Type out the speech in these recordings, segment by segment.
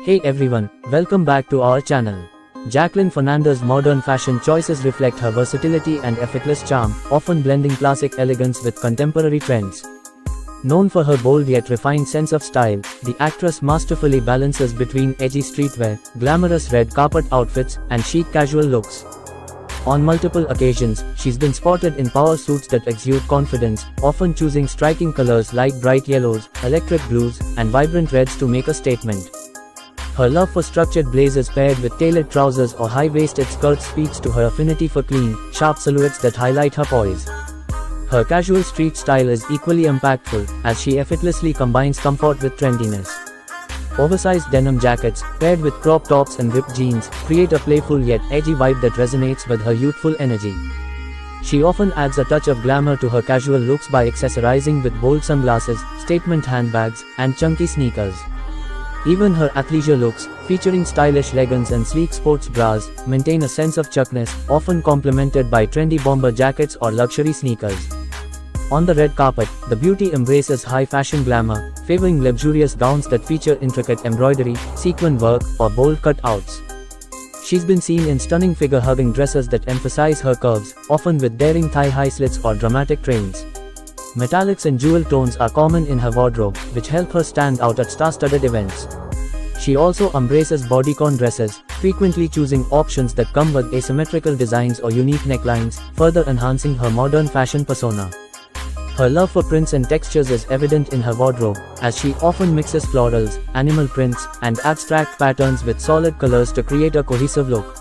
Hey everyone, welcome back to our channel. Jacqueline Fernandez's modern fashion choices reflect her versatility and effortless charm, often blending classic elegance with contemporary trends. Known for her bold yet refined sense of style, the actress masterfully balances between edgy streetwear, glamorous red carpet outfits, and chic casual looks. On multiple occasions, she's been spotted in power suits that exude confidence, often choosing striking colors like bright yellows, electric blues, and vibrant reds to make a statement. Her love for structured blazers paired with tailored trousers or high-waisted skirts speaks to her affinity for clean, sharp silhouettes that highlight her poise. Her casual street style is equally impactful, as she effortlessly combines comfort with trendiness. Oversized denim jackets, paired with crop tops and ripped jeans, create a playful yet edgy vibe that resonates with her youthful energy. She often adds a touch of glamour to her casual looks by accessorizing with bold sunglasses, statement handbags, and chunky sneakers. Even her athleisure looks, featuring stylish leggings and sleek sports bras, maintain a sense of chuckness, often complemented by trendy bomber jackets or luxury sneakers. On the red carpet, the beauty embraces high-fashion glamour, favoring luxurious gowns that feature intricate embroidery, sequin work, or bold cutouts. She's been seen in stunning figure-hugging dresses that emphasize her curves, often with daring thigh-high slits or dramatic trains. Metallics and jewel tones are common in her wardrobe, which help her stand out at star-studded events. She also embraces bodycon dresses, frequently choosing options that come with asymmetrical designs or unique necklines, further enhancing her modern fashion persona. Her love for prints and textures is evident in her wardrobe, as she often mixes florals, animal prints, and abstract patterns with solid colors to create a cohesive look.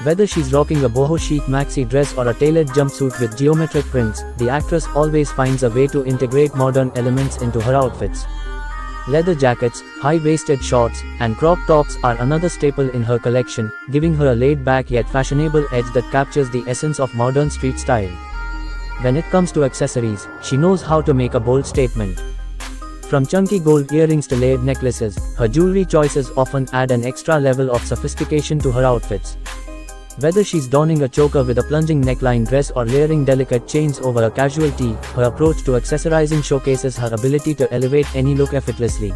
Whether she's rocking a boho chic maxi dress or a tailored jumpsuit with geometric prints, the actress always finds a way to integrate modern elements into her outfits. Leather jackets, high-waisted shorts, and crop tops are another staple in her collection, giving her a laid-back yet fashionable edge that captures the essence of modern street style. When it comes to accessories, she knows how to make a bold statement. From chunky gold earrings to layered necklaces, her jewelry choices often add an extra level of sophistication to her outfits. Whether she's donning a choker with a plunging neckline dress or layering delicate chains over a casual tee, her approach to accessorizing showcases her ability to elevate any look effortlessly.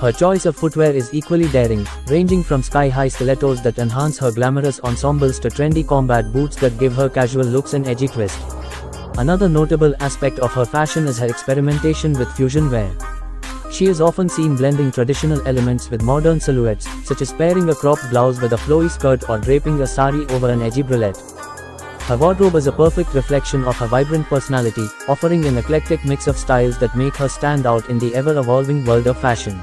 Her choice of footwear is equally daring, ranging from sky-high stilettos that enhance her glamorous ensembles to trendy combat boots that give her casual looks an edgy twist. Another notable aspect of her fashion is her experimentation with fusion wear. She is often seen blending traditional elements with modern silhouettes, such as pairing a cropped blouse with a flowy skirt or draping a sari over an edgy bralette. Her wardrobe is a perfect reflection of her vibrant personality, offering an eclectic mix of styles that make her stand out in the ever-evolving world of fashion.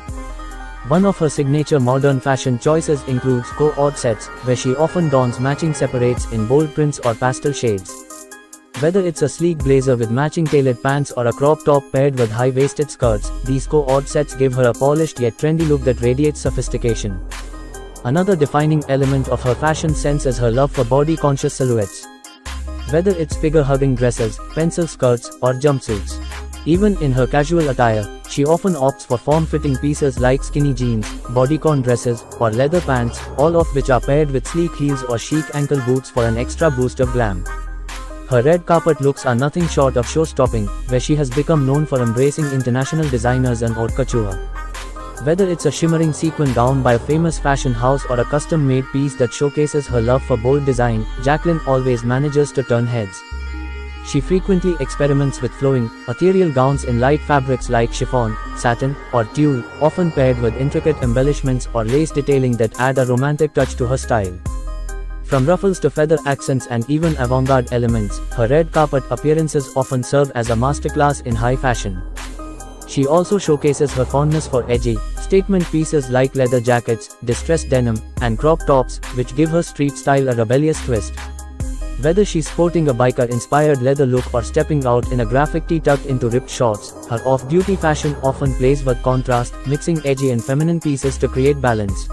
One of her signature modern fashion choices includes co-ord sets, where she often dons matching separates in bold prints or pastel shades. Whether it's a sleek blazer with matching tailored pants or a crop top paired with high-waisted skirts, these co-ord sets give her a polished yet trendy look that radiates sophistication. Another defining element of her fashion sense is her love for body-conscious silhouettes. Whether it's figure-hugging dresses, pencil skirts, or jumpsuits. Even in her casual attire, she often opts for form-fitting pieces like skinny jeans, bodycon dresses, or leather pants, all of which are paired with sleek heels or chic ankle boots for an extra boost of glam. Her red carpet looks are nothing short of show-stopping, where she has become known for embracing international designers and haute couture. Whether it's a shimmering sequin gown by a famous fashion house or a custom-made piece that showcases her love for bold design, Jacqueline always manages to turn heads. She frequently experiments with flowing, ethereal gowns in light fabrics like chiffon, satin, or tulle, often paired with intricate embellishments or lace detailing that add a romantic touch to her style. From ruffles to feather accents and even avant-garde elements, her red carpet appearances often serve as a masterclass in high fashion. She also showcases her fondness for edgy, statement pieces like leather jackets, distressed denim, and crop tops, which give her street style a rebellious twist. Whether she's sporting a biker-inspired leather look or stepping out in a graphic tee tucked into ripped shorts, her off-duty fashion often plays with contrast, mixing edgy and feminine pieces to create balance.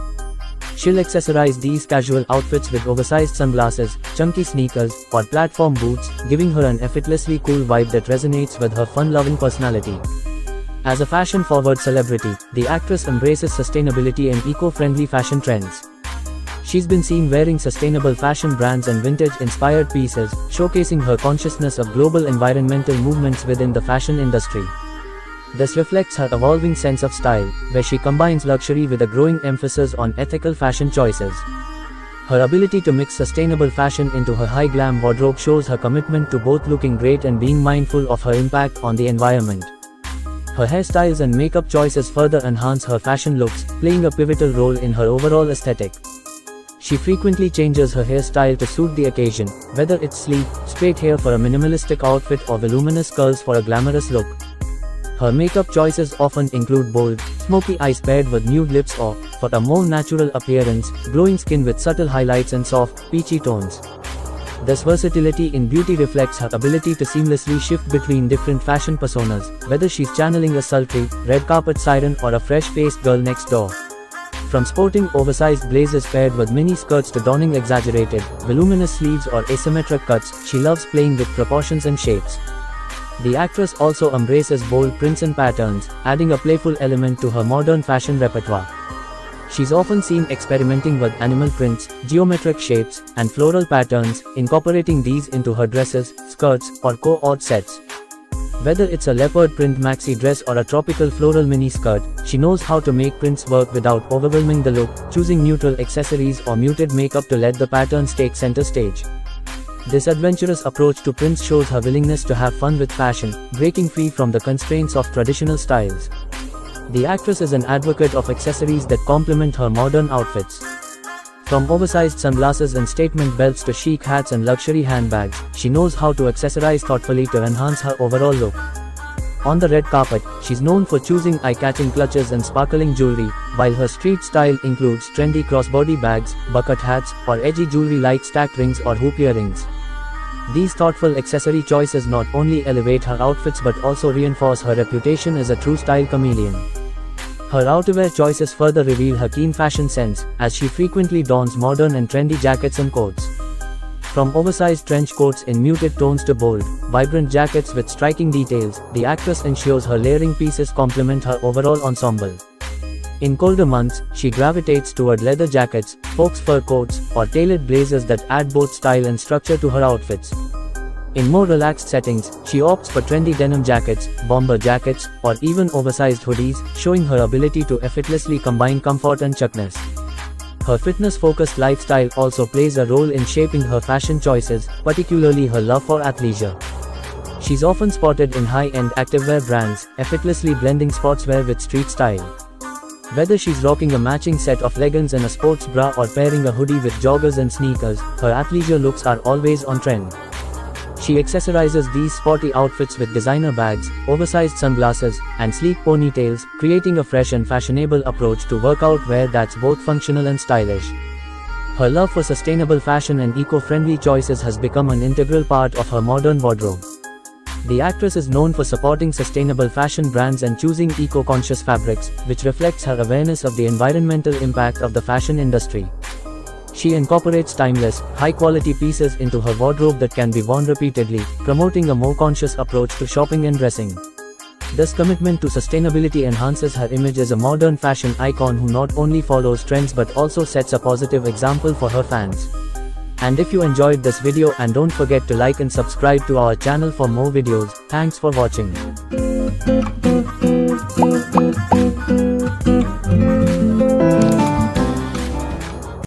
She'll accessorize these casual outfits with oversized sunglasses, chunky sneakers, or platform boots, giving her an effortlessly cool vibe that resonates with her fun-loving personality. As a fashion-forward celebrity, the actress embraces sustainability and eco-friendly fashion trends. She's been seen wearing sustainable fashion brands and vintage-inspired pieces, showcasing her consciousness of global environmental movements within the fashion industry. This reflects her evolving sense of style, where she combines luxury with a growing emphasis on ethical fashion choices. Her ability to mix sustainable fashion into her high-glam wardrobe shows her commitment to both looking great and being mindful of her impact on the environment. Her hairstyles and makeup choices further enhance her fashion looks, playing a pivotal role in her overall aesthetic. She frequently changes her hairstyle to suit the occasion, whether it's sleek, straight hair for a minimalistic outfit or voluminous curls for a glamorous look. Her makeup choices often include bold, smoky eyes paired with nude lips or, for a more natural appearance, glowing skin with subtle highlights and soft, peachy tones. This versatility in beauty reflects her ability to seamlessly shift between different fashion personas, whether she's channeling a sultry, red carpet siren or a fresh-faced girl next door. From sporting oversized blazers paired with mini skirts to donning exaggerated, voluminous sleeves or asymmetric cuts, she loves playing with proportions and shapes. The actress also embraces bold prints and patterns, adding a playful element to her modern fashion repertoire. She's often seen experimenting with animal prints, geometric shapes, and floral patterns, incorporating these into her dresses, skirts, or co-ord sets. Whether it's a leopard print maxi dress or a tropical floral mini skirt, she knows how to make prints work without overwhelming the look, choosing neutral accessories or muted makeup to let the patterns take center stage. This adventurous approach to prints shows her willingness to have fun with fashion, breaking free from the constraints of traditional styles. The actress is an advocate of accessories that complement her modern outfits. From oversized sunglasses and statement belts to chic hats and luxury handbags, she knows how to accessorize thoughtfully to enhance her overall look. On the red carpet, she's known for choosing eye-catching clutches and sparkling jewelry, while her street style includes trendy crossbody bags, bucket hats, or edgy jewelry like stacked rings or hoop earrings. These thoughtful accessory choices not only elevate her outfits but also reinforce her reputation as a true style chameleon. Her outerwear choices further reveal her keen fashion sense, as she frequently dons modern and trendy jackets and coats. From oversized trench coats in muted tones to bold, vibrant jackets with striking details, the actress ensures her layering pieces complement her overall ensemble. In colder months, she gravitates toward leather jackets, fox fur coats, or tailored blazers that add both style and structure to her outfits. In more relaxed settings, she opts for trendy denim jackets, bomber jackets, or even oversized hoodies, showing her ability to effortlessly combine comfort and chuckness. Her fitness-focused lifestyle also plays a role in shaping her fashion choices, particularly her love for athleisure. She's often spotted in high-end activewear brands, effortlessly blending sportswear with street style. Whether she's rocking a matching set of leggings and a sports bra or pairing a hoodie with joggers and sneakers, her athleisure looks are always on trend. She accessorizes these sporty outfits with designer bags, oversized sunglasses, and sleek ponytails, creating a fresh and fashionable approach to workout wear that's both functional and stylish. Her love for sustainable fashion and eco-friendly choices has become an integral part of her modern wardrobe. The actress is known for supporting sustainable fashion brands and choosing eco-conscious fabrics, which reflects her awareness of the environmental impact of the fashion industry. She incorporates timeless, high-quality pieces into her wardrobe that can be worn repeatedly, promoting a more conscious approach to shopping and dressing. This commitment to sustainability enhances her image as a modern fashion icon who not only follows trends but also sets a positive example for her fans. And if you enjoyed this video, and don't forget to like and subscribe to our channel for more videos. Thanks for watching.